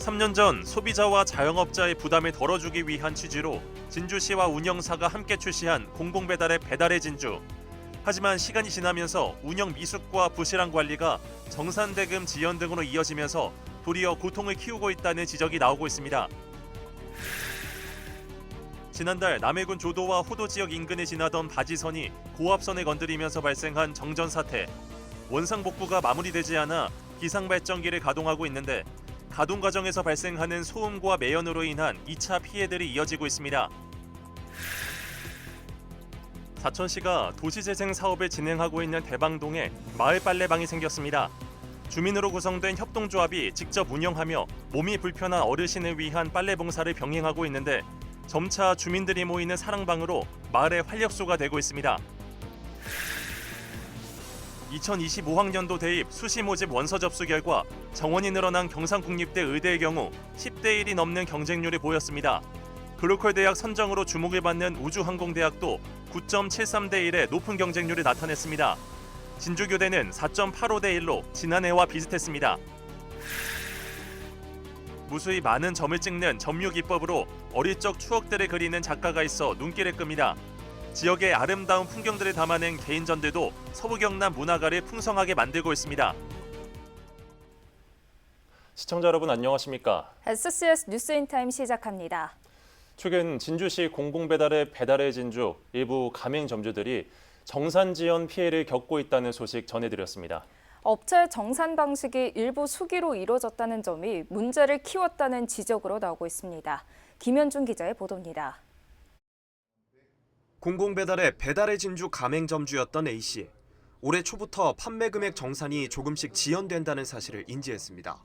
3년 전 소비자와 자영업자의 부담을 덜어주기 위한 취지로 진주시와 운영사가 함께 출시한 공공배달의 배달의 진주. 하지만 시간이 지나면서 운영 미숙과 부실한 관리가 정산대금 지연 등으로 이어지면서 도리어 고통을 키우고 있다는 지적이 나오고 있습니다. 지난달 남해군 조도와 호도 지역 인근에 지나던 바지선이 고압선에 건드리면서 발생한 정전 사태. 원상 복구가 마무리되지 않아 비상발전기를 가동하고 있는데 가동 과정에서 발생하는 소음과 매연으로 인한 2차 피해들이 이어지고 있습니다. 사천시가 도시재생 사업을 진행하고 있는 대방동에 마을 빨래방이 생겼습니다. 주민으로 구성된 협동조합이 직접 운영하며 몸이 불편한 어르신을 위한 빨래 봉사를 병행하고 있는데 점차 주민들이 모이는 사랑방으로 마을의 활력소가 되고 있습니다. 2025학년도 대입 수시 모집 원서 접수 결과 정원이 늘어난 경상국립대 의대의 경우 10대 1이 넘는 경쟁률이 보였습니다. 글로컬 대학 선정으로 주목을 받는 우주항공대학도 9.73대 1의 높은 경쟁률을 나타냈습니다. 진주교대는 4.85대 1로 지난해와 비슷했습니다. 무수히 많은 점을 찍는 점유 기법으로 어릴 적 추억들을 그리는 작가가 있어 눈길을 끕니다. 지역의 아름다운 풍경들을 담아낸 개인전들도 서부 경남 문화가를 풍성하게 만들고 있습니다. 시청자 여러분 안녕하십니까? SCS 뉴스인타임 시작합니다. 최근 진주시 공공배달의 배달의 진주 일부 가맹점주들이 정산 지연 피해를 겪고 있다는 소식 전해드렸습니다. 업체 정산 방식이 일부 수기로 이뤄졌다는 점이 문제를 키웠다는 지적으로 나오고 있습니다. 김현준 기자의 보도입니다. 공공배달의 배달의 진주 가맹점주였던 A씨. 올해 초부터 판매 금액 정산이 조금씩 지연된다는 사실을 인지했습니다.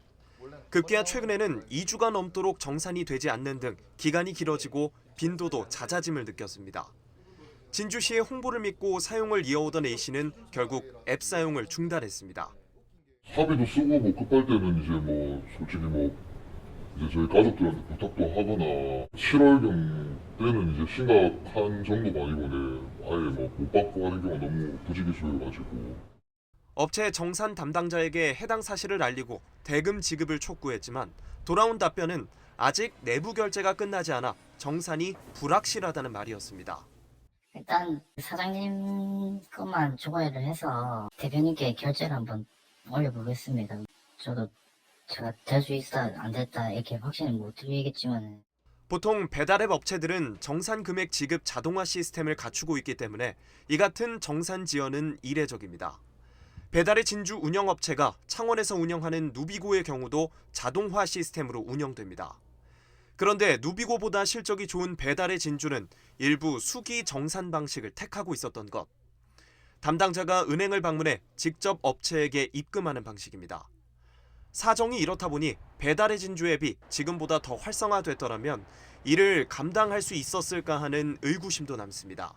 급기야 최근에는 2주가 넘도록 정산이 되지 않는 등 기간이 길어지고 빈도도 잦아짐을 느꼈습니다. 진주시의 홍보를 믿고 사용을 이어오던 A씨는 결국 앱 사용을 중단했습니다. 사비도 쓰고 뭐 급할 때는 이제 뭐 솔직히 뭐 이제 저희 가족들한테 부탁도 하거나 7월경 때는 이제 심각한 정도가 아니고 아예 뭐 못 받고 하는 경우가 너무 부지기수여가지고. 업체 정산 담당자에게 해당 사실을 알리고 대금 지급을 촉구했지만 돌아온 답변은 아직 내부 결제가 끝나지 않아 정산이 불확실하다는 말이었습니다. 일단 사장님 것만 조회를 해서 대표님께 결제를 한번 올려보겠습니다. 저도 제가 될 수 있다 안 됐다 이렇게 확신을 못 드리겠지만 보통 배달앱 업체들은 정산 금액 지급 자동화 시스템을 갖추고 있기 때문에 이 같은 정산 지연은 이례적입니다. 배달의 진주 운영업체가 창원에서 운영하는 누비고의 경우도 자동화 시스템으로 운영됩니다. 그런데 누비고보다 실적이 좋은 배달의 진주는 일부 수기 정산 방식을 택하고 있었던 것. 담당자가 은행을 방문해 직접 업체에게 입금하는 방식입니다. 사정이 이렇다 보니 배달의 진주 앱이 지금보다 더 활성화됐더라면 이를 감당할 수 있었을까 하는 의구심도 남습니다.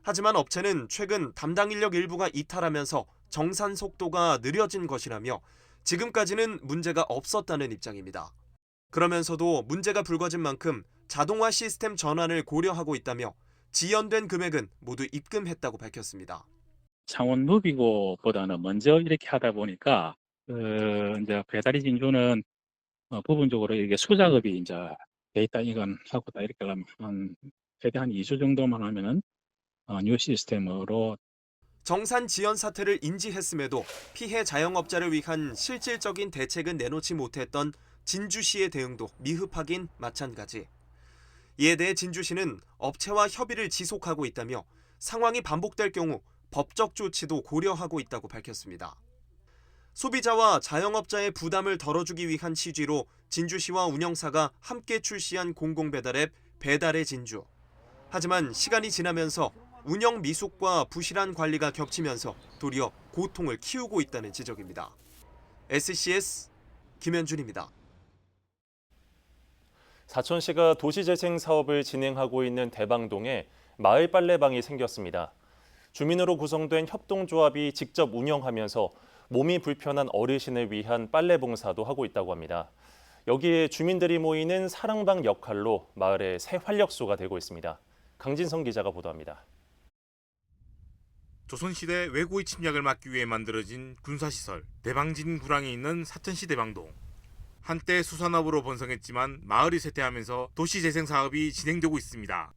하지만 업체는 최근 담당 인력 일부가 이탈하면서 정산 속도가 느려진 것이라며 지금까지는 문제가 없었다는 입장입니다. 그러면서도 문제가 불거진 만큼 자동화 시스템 전환을 고려하고 있다며 지연된 금액은 모두 입금했다고 밝혔습니다. 창원 누비고보다는 먼저 이렇게 하다 보니까 이제 배달의 진주는 부분적으로 이게 수작업이 이제 돼 있다 이건 하고다 이렇게 하면 최대 한 2주 정도만 하면은 뉴 시스템으로. 정산 지연 사태를 인지했음에도 피해 자영업자를 위한 실질적인 대책은 내놓지 못했던 진주시의 대응도 미흡하긴 마찬가지. 이에 대해 진주시는 업체와 협의를 지속하고 있다며 상황이 반복될 경우 법적 조치도 고려하고 있다고 밝혔습니다. 소비자와 자영업자의 부담을 덜어주기 위한 취지로 진주시와 운영사가 함께 출시한 공공배달앱 배달의 진주. 하지만 시간이 지나면서 운영 미숙과 부실한 관리가 겹치면서 도리어 고통을 키우고 있다는 지적입니다. SCS 김현준입니다. 사천시가 도시재생 사업을 진행하고 있는 대방동에 마을 빨래방이 생겼습니다. 주민으로 구성된 협동조합이 직접 운영하면서 몸이 불편한 어르신을 위한 빨래 봉사도 하고 있다고 합니다. 여기에 주민들이 모이는 사랑방 역할로 마을의 새 활력소가 되고 있습니다. 강진성 기자가 보도합니다. 조선시대 외고의 침략을 막기 위해 만들어진 군사시설 대방진 구랑에 있는 사천시 대방동. 한때 수산업으로 번성했지만 마을이 쇠퇴하면서 도시재생 사업이 진행되고 있습니다.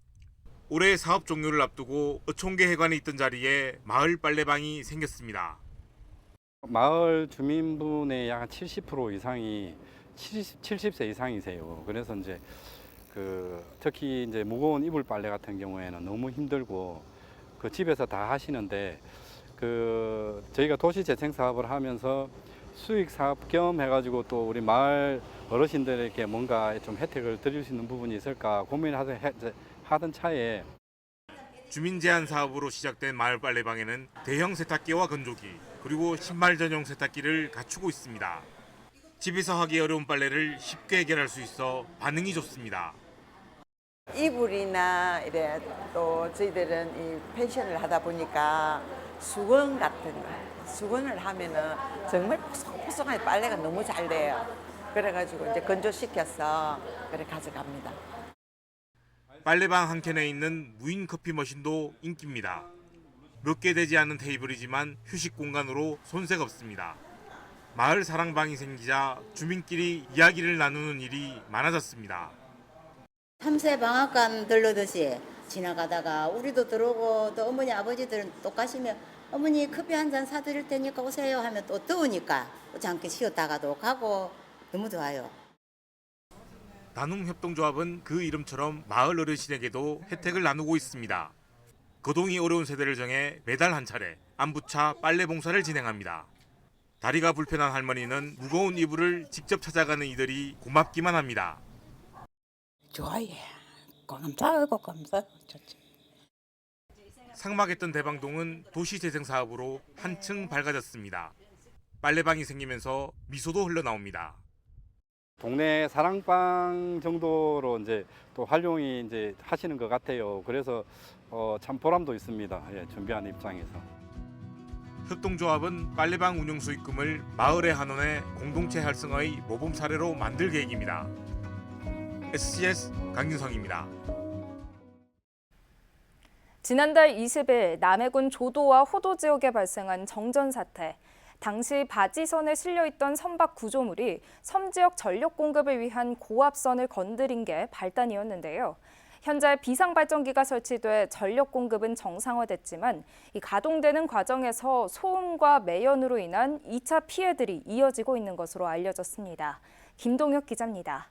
올해 사업 종료를 앞두고 어촌계 해관이 있던 자리에 마을 빨래방이 생겼습니다. 마을 주민분의 약 70% 이상이 70세 이상이세요. 그래서 이제 특히 이제 무거운 이불 빨래 같은 경우에는 너무 힘들고 집에서 다 하시는데 저희가 도시 재생 사업을 하면서 수익 사업 겸 해가지고 또 우리 마을 어르신들에게 뭔가 좀 혜택을 드릴 수 있는 부분이 있을까 고민하던 차에 주민 제한 사업으로 시작된 마을 빨래방에는 대형 세탁기와 건조기 그리고 신발 전용 세탁기를 갖추고 있습니다. 집에서 하기 어려운 빨래를 쉽게 해결할 수 있어 반응이 좋습니다. 이불이나 이래 또 저희들은 이 펜션을 하다 보니까 수건 같은 거 수건을 하면은 정말 포송포송하게 빨래가 너무 잘 돼요. 그래가지고 이제 건조시켜서 그래 가져갑니다. 빨래방 한 켠에 있는 무인 커피 머신도 인기입니다. 몇 개 되지 않은 테이블이지만 휴식 공간으로 손색 없습니다. 마을 사랑방이 생기자 주민끼리 이야기를 나누는 일이 많아졌습니다. 탐새 방앗간 들르듯이 지나가다가 우리도 들어오고 또 어머니 아버지들은 또 가시면 어머니 커피 한 잔 사드릴 테니까 오세요 하면 또 더우니까 잠깐 쉬었다가도 가고 너무 좋아요. 나눔협동조합은 그 이름처럼 마을 어르신에게도 혜택을 나누고 있습니다. 거동이 어려운 세대를 정해 매달 한 차례 안부차 빨래 봉사를 진행합니다. 다리가 불편한 할머니는 무거운 이불을 직접 찾아가는 이들이 고맙기만 합니다. 좋아해. 감사하고 좋지. 삭막했던 대방동은 도시재생 사업으로 한층 밝아졌습니다. 빨래방이 생기면서 미소도 흘러나옵니다. 동네 사랑방 정도로 이제 또 활용이 이제 하시는 것 같아요. 그래서 참 보람도 있습니다. 예, 준비하는 입장에서. 협동조합은 빨래방 운영 수익금을 마을의 한원의 공동체 활성화의 모범 사례로 만들 계획입니다. SCS 강윤성입니다. 지난달 20일 남해군 조도와 호도 지역에 발생한 정전 사태. 당시 바지선에 실려있던 선박 구조물이 섬 지역 전력 공급을 위한 고압선을 건드린 게 발단이었는데요. 현재 비상발전기가 설치돼 전력 공급은 정상화됐지만 이 가동되는 과정에서 소음과 매연으로 인한 2차 피해들이 이어지고 있는 것으로 알려졌습니다. 김동혁 기자입니다.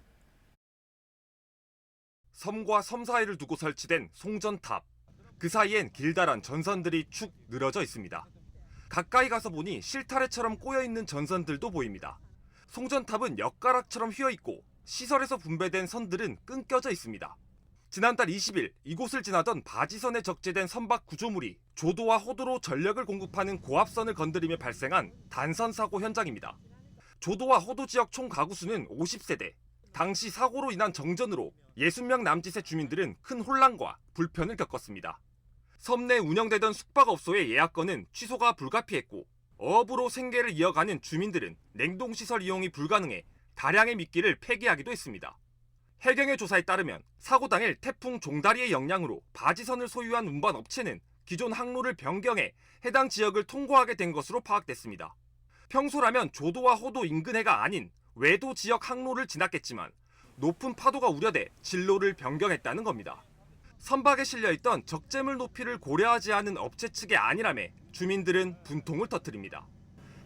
섬과 섬 사이를 두고 설치된 송전탑. 그 사이엔 길다란 전선들이 축 늘어져 있습니다. 가까이 가서 보니 실타래처럼 꼬여있는 전선들도 보입니다. 송전탑은 엿가락처럼 휘어있고 시설에서 분배된 선들은 끊겨져 있습니다. 지난달 20일 이곳을 지나던 바지선에 적재된 선박 구조물이 조도와 호도로 전력을 공급하는 고압선을 건드리며 발생한 단선 사고 현장입니다. 조도와 호도 지역 총 가구 수는 50세대. 당시 사고로 인한 정전으로 60명 남짓의 주민들은 큰 혼란과 불편을 겪었습니다. 섬 내 운영되던 숙박업소의 예약건은 취소가 불가피했고 어업으로 생계를 이어가는 주민들은 냉동시설 이용이 불가능해 다량의 미끼를 폐기하기도 했습니다. 해경의 조사에 따르면 사고 당일 태풍 종다리의 영향으로 바지선을 소유한 운반업체는 기존 항로를 변경해 해당 지역을 통과하게 된 것으로 파악됐습니다. 평소라면 조도와 호도 인근해가 아닌 외도 지역 항로를 지났겠지만 높은 파도가 우려돼 진로를 변경했다는 겁니다. 선박에 실려있던 적재물 높이를 고려하지 않은 업체 측의 안일함에 주민들은 분통을 터뜨립니다.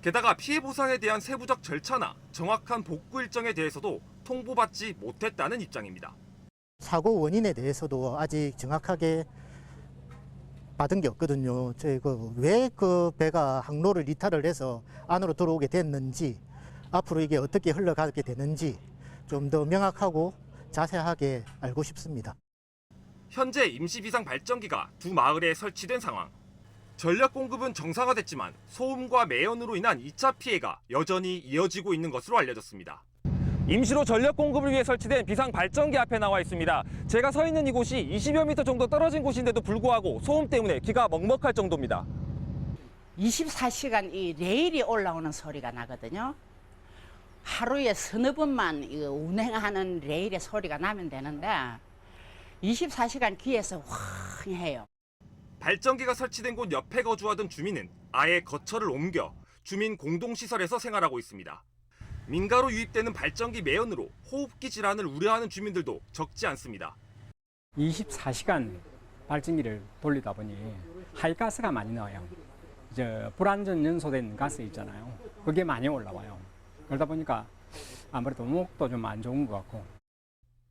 게다가 피해 보상에 대한 세부적 절차나 정확한 복구 일정에 대해서도 통보받지 못했다는 입장입니다. 사고 원인에 대해서도 아직 정확하게 받은 게 없거든요. 왜 그 배가 항로를 이탈을 해서 안으로 들어오게 됐는지, 앞으로 이게 어떻게 흘러가게 되는지 좀 더 명확하고 자세하게 알고 싶습니다. 현재 임시비상발전기가 두 마을에 설치된 상황. 전력 공급은 정상화됐지만 소음과 매연으로 인한 2차 피해가 여전히 이어지고 있는 것으로 알려졌습니다. 임시로 전력 공급을 위해 설치된 비상발전기 앞에 나와 있습니다. 제가 서 있는 이곳이 20여 미터 정도 떨어진 곳인데도 불구하고 소음 때문에 귀가 먹먹할 정도입니다. 24시간 이 레일이 올라오는 소리가 나거든요. 하루에 서너 번만 운행하는 레일의 소리가 나면 되는데 24시간 귀에서 황해요. 발전기가 설치된 곳 옆에 거주하던 주민은 아예 거처를 옮겨 주민 공동시설에서 생활하고 있습니다. 민가로 유입되는 발전기 매연으로 호흡기 질환을 우려하는 주민들도 적지 않습니다. 24시간 발전기를 돌리다 보니 하이가스가 많이 나와요. 이제 불안전 연소된 가스 있잖아요. 그게 많이 올라와요. 그러다 보니까 아무래도 목도 좀 안 좋은 것 같고.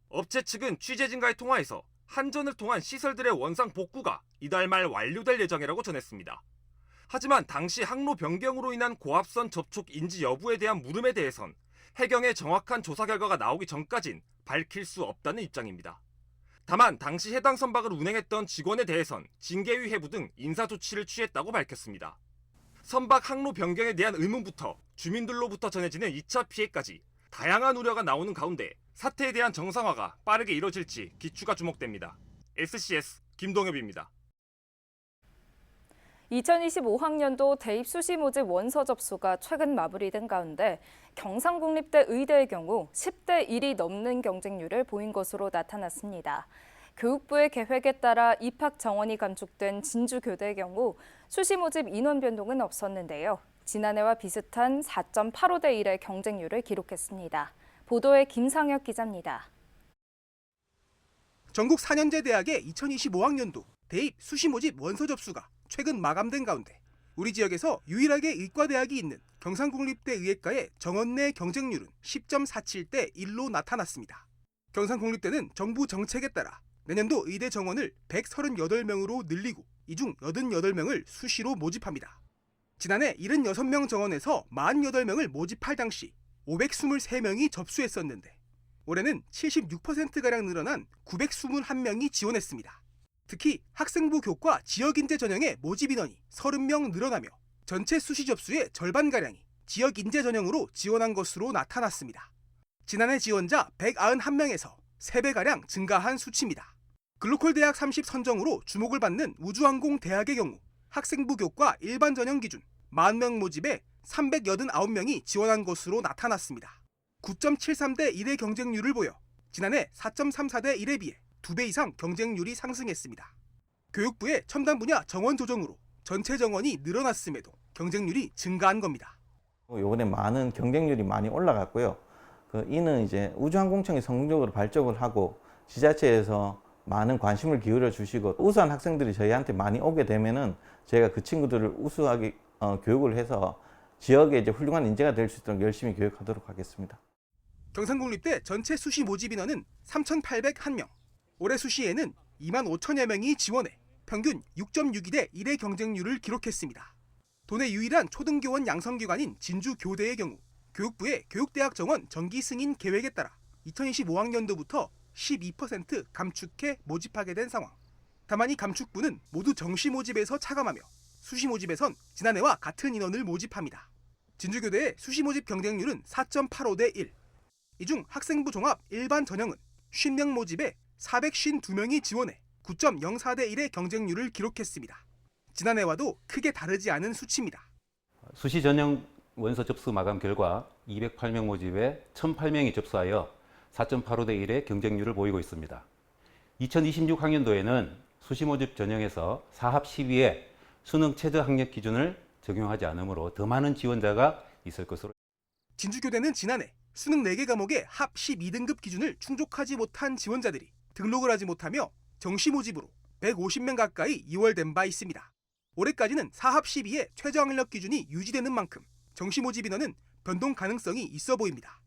업체 측은 취재진과의 통화에서 한전을 통한 시설들의 원상 복구가 이달 말 완료될 예정이라고 전했습니다. 하지만 당시 항로 변경으로 인한 고압선 접촉 인지 여부에 대한 물음에 대해선 해경의 정확한 조사 결과가 나오기 전까진 밝힐 수 없다는 입장입니다. 다만 당시 해당 선박을 운행했던 직원에 대해선 징계위 해부 등 인사조치를 취했다고 밝혔습니다. 선박 항로 변경에 대한 의문부터 주민들로부터 전해지는 2차 피해까지 다양한 우려가 나오는 가운데 사태에 대한 정상화가 빠르게 이뤄질지 기추가 주목됩니다. SCS 김동엽입니다. 2025학년도 대입 수시 모집 원서 접수가 최근 마무리된 가운데 경상국립대 의대의 경우 10대 1이 넘는 경쟁률을 보인 것으로 나타났습니다. 교육부의 계획에 따라 입학 정원이 감축된 진주교대의 경우 수시 모집 인원 변동은 없었는데요. 지난해와 비슷한 4.85대 1의 경쟁률을 기록했습니다. 보도에 김상혁 기자입니다. 전국 4년제 대학의 2025학년도 대입 수시 모집 원서 접수가 최근 마감된 가운데 우리 지역에서 유일하게 의과대학이 있는 경상국립대 의예과의 정원 내 경쟁률은 10.47대 1로 나타났습니다. 경상국립대는 정부 정책에 따라 내년도 의대 정원을 138명으로 늘리고 이 중 88명을 수시로 모집합니다. 지난해 76명 정원에서 48명을 모집할 당시 523명이 접수했었는데 올해는 76%가량 늘어난 921명이 지원했습니다. 특히 학생부 교과 지역인재 전형의 모집 인원이 30명 늘어나며 전체 수시 접수의 절반가량이 지역인재 전형으로 지원한 것으로 나타났습니다. 지난해 지원자 191명에서 3배가량 증가한 수치입니다. 글로컬 대학 30 선정으로 주목을 받는 우주항공 대학의 경우 학생부 교과 일반 전형 기준 10,000명 모집에 389명이 지원한 것으로 나타났습니다. 9.73대 1의 경쟁률을 보여 지난해 4.34대 1에 비해 2배 이상 경쟁률이 상승했습니다. 교육부의 첨단 분야 정원 조정으로 전체 정원이 늘어났음에도 경쟁률이 증가한 겁니다. 이번에 많은 경쟁률이 많이 올라갔고요. 이는 이제 우주항공청이 성공적으로 발족을 하고 지자체에서 많은 관심을 기울여 주시고 우수한 학생들이 저희한테 많이 오게 되면은 저희가 그 친구들을 우수하게 교육을 해서 지역에 이제 훌륭한 인재가 될 수 있도록 열심히 교육하도록 하겠습니다. 경상국립대 전체 수시 모집 인원은 3,801명. 올해 수시에는 25,000여 명이 지원해 평균 6.62대 1의 경쟁률을 기록했습니다. 도내 유일한 초등교원 양성기관인 진주교대의 경우 교육부의 교육대학 정원 정기 승인 계획에 따라 2025학년도부터 12% 감축해 모집하게 된 상황. 다만 이 감축분은 모두 정시 모집에서 차감하며 수시 모집에선 지난해와 같은 인원을 모집합니다. 진주교대의 수시 모집 경쟁률은 4.85대 1. 이 중 학생부 종합 일반 전형은 50명 모집에 452명이 지원해 9.04대 1의 경쟁률을 기록했습니다. 지난해와도 크게 다르지 않은 수치입니다. 수시 전형 원서 접수 마감 결과 208명 모집에 1,008명이 접수하여 4.85대 1의 경쟁률을 보이고 있습니다. 2026학년도에는 수시 모집 전형에서 사합 12에 수능 최저 학력 기준을 적용하지 않으므로 더 많은 지원자가 있을 것으로. 진주교대는 지난해 수능 4개 과목의 합 12등급 기준을 충족하지 못한 지원자들이 등록을 하지 못하며 정시 모집으로 150명 가까이 이월된 바 있습니다. 올해까지는 사합 12의 최저 학력 기준이 유지되는 만큼 정시 모집 인원은 변동 가능성이 있어 보입니다.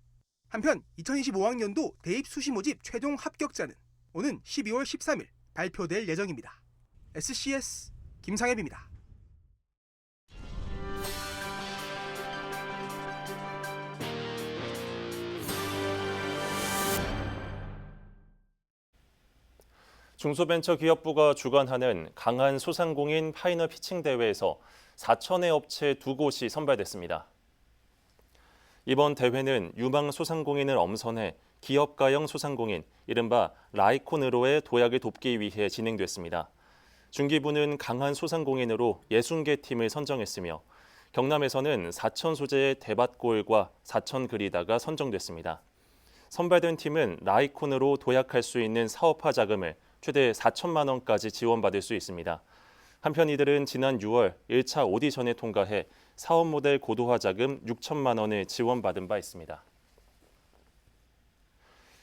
한편 2025학년도 대입 수시 모집 최종 합격자는 오는 12월 13일 발표될 예정입니다. SCS 김상엽입니다. 중소벤처기업부가 주관하는 강한 소상공인 파이널 피칭 대회에서 4천의 업체 2곳이 선발됐습니다. 이번 대회는 유망 소상공인을 엄선해 기업가형 소상공인, 이른바 라이콘으로의 도약을 돕기 위해 진행됐습니다. 중기부는 강한 소상공인으로 60개 팀을 선정했으며 경남에서는 4천 소재의 대밭골과 4천 그리다가 선정됐습니다. 선발된 팀은 라이콘으로 도약할 수 있는 사업화 자금을 최대 4천만 원까지 지원받을 수 있습니다. 한편 이들은 지난 6월 1차 오디션을 통과해 사업 모델 고도화 자금 6천만 원을 지원받은 바 있습니다.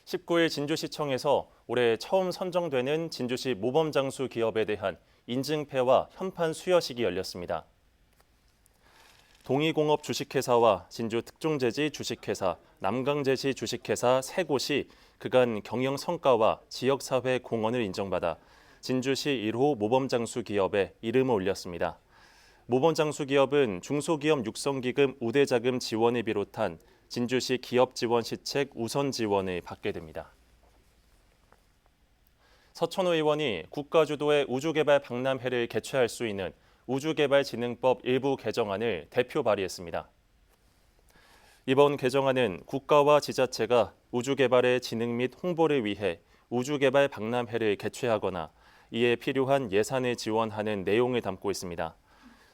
19일 진주시청에서 올해 처음 선정되는 진주시 모범장수 기업에 대한 인증패와 현판 수여식이 열렸습니다. 동의공업 주식회사와 진주 특종제지 주식회사, 남강제시 주식회사 3곳이 그간 경영 성과와 지역사회 공헌을 인정받아 진주시 1호 모범장수 기업에 이름을 올렸습니다. 모범장수 기업은 중소기업 육성기금 우대자금 지원을 비롯한 진주시 기업지원 시책 우선 지원을 받게 됩니다. 서천호 의원이 국가주도의 우주개발 박람회를 개최할 수 있는 우주개발진흥법 일부 개정안을 대표 발의했습니다. 이번 개정안은 국가와 지자체가 우주개발의 진흥 및 홍보를 위해 우주개발 박람회를 개최하거나 이에 필요한 예산을 지원하는 내용을 담고 있습니다.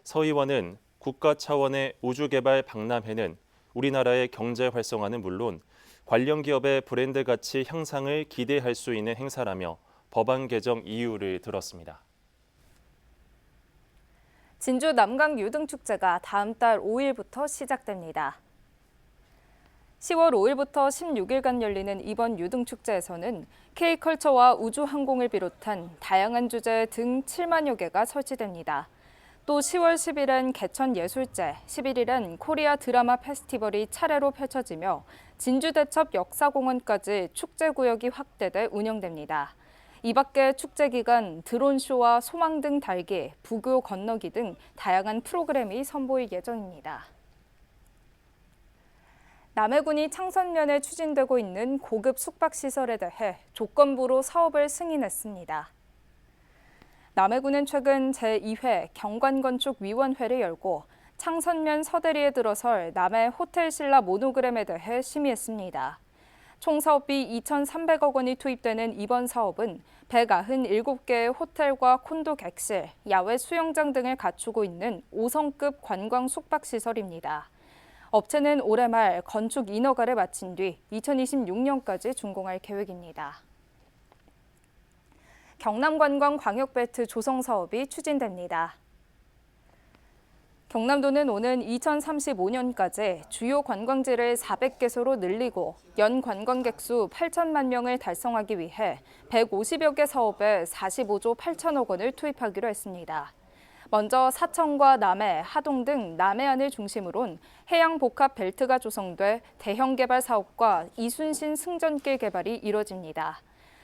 서 의원은 국가 차원의 우주개발 박람회는 우리나라의 경제 활성화는 물론 관련 기업의 브랜드 가치 향상을 기대할 수 있는 행사라며 법안 개정 이유를 들었습니다. 진주 남강 유등축제가 다음 달 5일부터 시작됩니다. 10월 5일부터 16일간 열리는 이번 유등축제에서는 K컬처와 우주항공을 비롯한 다양한 주제 등 7만여 개가 설치됩니다. 또 10월 10일엔 개천예술제, 11일엔 코리아 드라마 페스티벌이 차례로 펼쳐지며 진주대첩 역사공원까지 축제구역이 확대돼 운영됩니다. 이 밖에 축제 기간 드론쇼와 소망등 달기, 부교 건너기 등 다양한 프로그램이 선보일 예정입니다. 남해군이 창선면에 추진되고 있는 고급 숙박시설에 대해 조건부로 사업을 승인했습니다. 남해군은 최근 제2회 경관건축위원회를 열고 창선면 서대리에 들어설 남해 호텔신라 모노그램에 대해 심의했습니다. 총 사업비 2,300억 원이 투입되는 이번 사업은 197개의 호텔과 콘도 객실, 야외 수영장 등을 갖추고 있는 5성급 관광 숙박시설입니다. 업체는 올해 말 건축 인허가를 마친 뒤 2026년까지 준공할 계획입니다. 경남관광 광역벨트 조성 사업이 추진됩니다. 경남도는 오는 2035년까지 주요 관광지를 400개소로 늘리고 연 관광객 수 8천만 명을 달성하기 위해 150여 개 사업에 45조 8천억 원을 투입하기로 했습니다. 먼저 사천과 남해, 하동 등 남해안을 중심으론 해양 복합 벨트가 조성돼 대형 개발 사업과 이순신 승전길 개발이 이뤄집니다.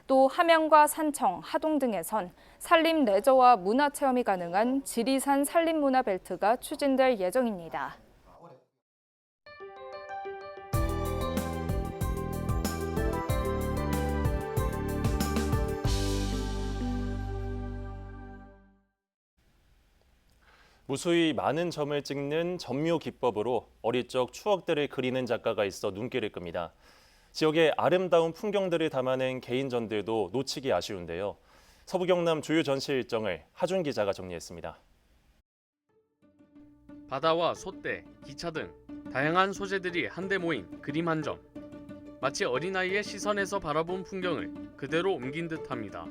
또 함양과 산청, 하동 등에선 산림 레저와 문화 체험이 가능한 지리산 산림문화 벨트가 추진될 예정입니다. 무수히 많은 점을 찍는 점묘 기법으로 어릴 적 추억들을 그리는 작가가 있어 눈길을 끕니다. 지역의 아름다운 풍경들을 담아낸 개인전들도 놓치기 아쉬운데요. 서부 경남 주요 전시 일정을 하준 기자가 정리했습니다. 바다와 솥대, 기차 등 다양한 소재들이 한데 모인 그림 한 점. 마치 어린아이의 시선에서 바라본 풍경을 그대로 옮긴 듯합니다.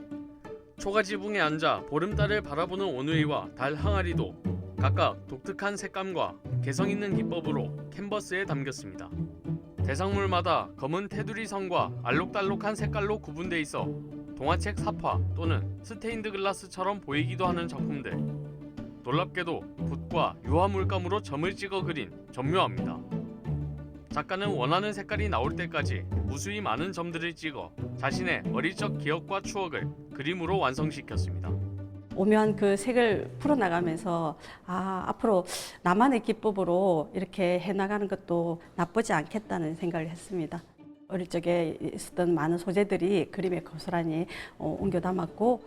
초가지붕에 앉아 보름달을 바라보는 오누이와 달 항아리도 각각 독특한 색감과 개성 있는 기법으로 캔버스에 담겼습니다. 대상물마다 검은 테두리 선과 알록달록한 색깔로 구분돼 있어 동화책 사파 또는 스테인드 글라스처럼 보이기도 하는 작품들. 놀랍게도 붓과 유화 물감으로 점을 찍어 그린 점묘합니다. 작가는 원하는 색깔이 나올 때까지 무수히 많은 점들을 찍어 자신의 어릴 적 기억과 추억을 그림으로 완성시켰습니다. 오묘한 그 색을 풀어나가면서 앞으로 나만의 기법으로 이렇게 해나가는 것도 나쁘지 않겠다는 생각을 했습니다. 어릴 적에 있었던 많은 소재들이 그림에 고스란히 옮겨 담았고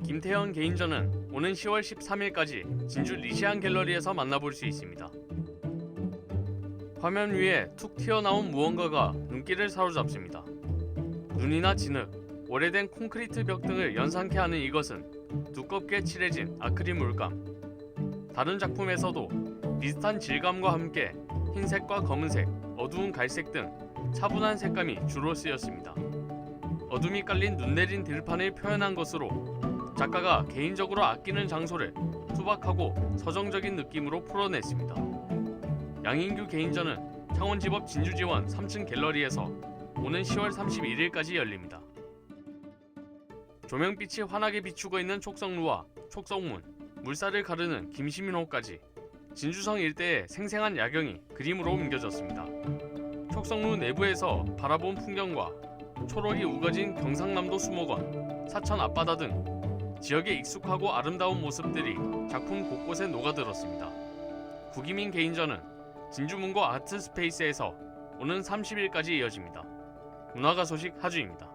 김태현 개인전은 오는 10월 13일까지 진주 리시안 갤러리에서 만나볼 수 있습니다. 화면 위에 툭 튀어나온 무언가가 눈길을 사로잡습니다. 눈이나 진흙, 오래된 콘크리트 벽 등을 연상케 하는 이것은 두껍게 칠해진 아크릴 물감. 다른 작품에서도 비슷한 질감과 함께 흰색과 검은색, 어두운 갈색 등 차분한 색감이 주로 쓰였습니다. 어둠이 깔린 눈 내린 들판을 표현한 것으로 작가가 개인적으로 아끼는 장소를 투박하고 서정적인 느낌으로 풀어냈습니다. 양인규 개인전은 창원지법 진주지원 3층 갤러리에서 오는 10월 31일까지 열립니다. 조명빛이 환하게 비추고 있는 촉성루와 촉성문, 물살을 가르는 김시민호까지 진주성 일대의 생생한 야경이 그림으로 옮겨졌습니다. 촉성루 내부에서 바라본 풍경과 초록이 우거진 경상남도 수목원, 사천 앞바다 등 지역의 익숙하고 아름다운 모습들이 작품 곳곳에 녹아들었습니다. 구기민 개인전은 진주문고 아트스페이스에서 오는 30일까지 이어집니다. 문화가 소식 하주입니다.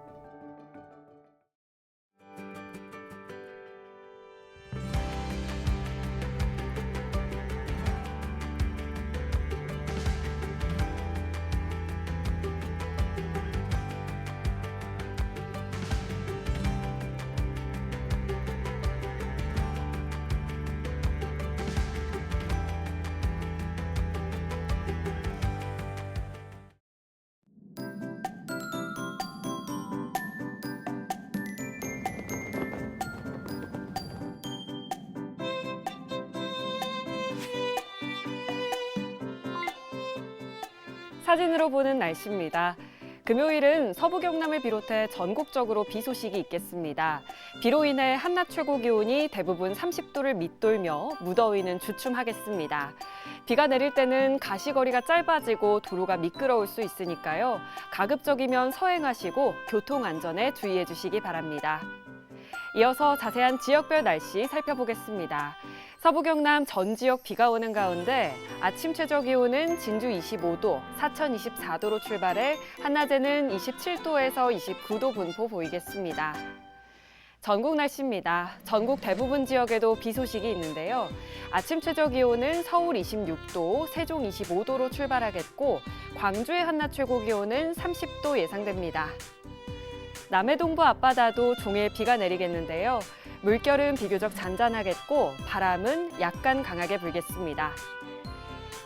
사진으로 보는 날씨입니다. 금요일은 서부 경남을 비롯해 전국적으로 비 소식이 있겠습니다. 비로 인해 한낮 최고 기온이 대부분 30도를 밑돌며 무더위는 주춤하겠습니다. 비가 내릴 때는 가시거리가 짧아지고 도로가 미끄러울 수 있으니까요. 가급적이면 서행하시고 교통 안전에 주의해 주시기 바랍니다. 이어서 자세한 지역별 날씨 살펴보겠습니다. 서부 경남 전 지역 비가 오는 가운데 아침 최저 기온은 진주 25도, 사천 24도로 출발해 한낮에는 27도에서 29도 분포 보이겠습니다. 전국 날씨입니다. 전국 대부분 지역에도 비 소식이 있는데요. 아침 최저 기온은 서울 26도, 세종 25도로 출발하겠고 광주의 한낮 최고 기온은 30도 예상됩니다. 남해 동부 앞바다도 종일 비가 내리겠는데요. 물결은 비교적 잔잔하겠고 바람은 약간 강하게 불겠습니다.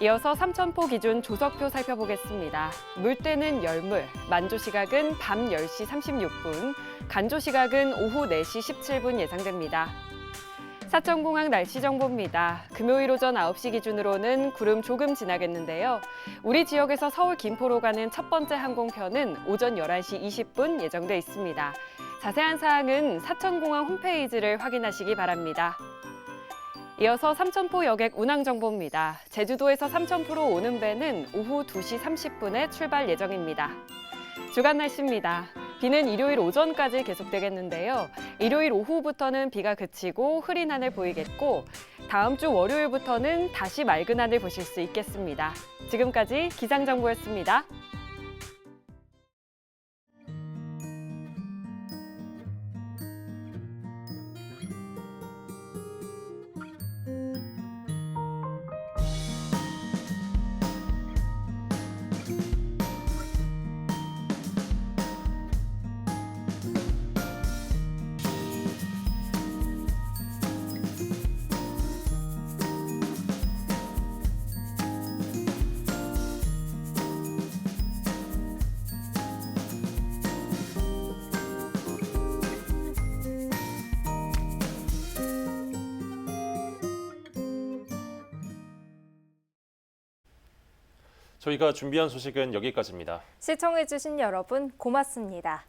이어서 삼천포 기준 조석표 살펴보겠습니다. 물때는 열물, 만조 시각은 밤 10시 36분, 간조 시각은 오후 4시 17분 예상됩니다. 사천공항 날씨 정보입니다. 금요일 오전 9시 기준으로는 구름 조금 지나겠는데요. 우리 지역에서 서울 김포로 가는 첫 번째 항공편은 오전 11시 20분 예정돼 있습니다. 자세한 사항은 사천공항 홈페이지를 확인하시기 바랍니다. 이어서 삼천포 여객 운항 정보입니다. 제주도에서 삼천포로 오는 배는 오후 2시 30분에 출발 예정입니다. 주간 날씨입니다. 비는 일요일 오전까지 계속되겠는데요. 일요일 오후부터는 비가 그치고 흐린 하늘 보이겠고 다음 주 월요일부터는 다시 맑은 하늘 보실 수 있겠습니다. 지금까지 기상정보였습니다. 저희가 준비한 소식은 여기까지입니다. 시청해주신 여러분 고맙습니다.